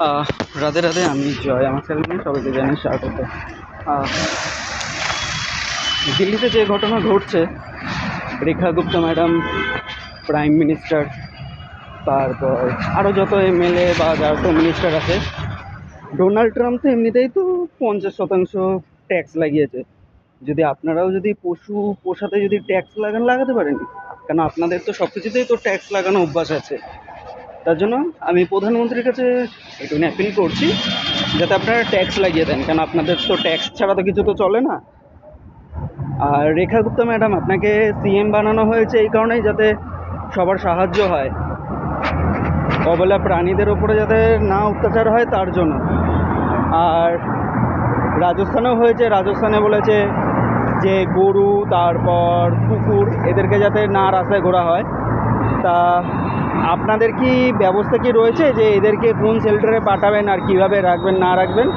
আহ রাধে রাধে, আমি জয়। আমার চ্যানেলে সবাইকে জানাই স্বাগত। আহ, দিল্লিতে যে ঘটনা ঘটছে, রেখা গুপ্তা ম্যাডাম, প্রাইম মিনিস্টার, তারপর আরও যত এমএলএ বা যত মিনিস্টার আছে, ডোনাল্ড ট্রাম্প তো এমনিতেই তো 50% ট্যাক্স লাগিয়েছে। যদি আপনারাও যদি পশু পোষাতে যদি ট্যাক্স লাগাতে পারেন, কেন আপনাদের তো সব কিছুতেই তো ট্যাক্স লাগানো অভ্যাস আছে। তার জন্য আমি প্রধানমন্ত্রীর কাছে একটু অ্যাপিল করছি, যাতে আপনারা ট্যাক্স লাগিয়ে দেন, কেন আপনাদের তো ট্যাক্স ছাড়া তো কিছু তো চলে না। আর রেখা গুপ্তা ম্যাডাম, আপনাকে সিএম বানানো হয়েছে এই কারণেই যাতে সবার সাহায্য হয়, অবলা প্রাণীদের ওপরে যাতে না অত্যাচার হয় তার জন্য। আর রাজস্থানেও হয়েছে, রাজস্থানে বলেছে যে গরু তারপর কুকুর এদেরকে যাতে না রাস্তায় ঘোরা হয়। তা আপনাদের কি ব্যবস্থা কি রয়েছে যে এদেরকে কোন শেল্টারে পাঠাবেন আর কিভাবে রাখবেন না রাখবেন?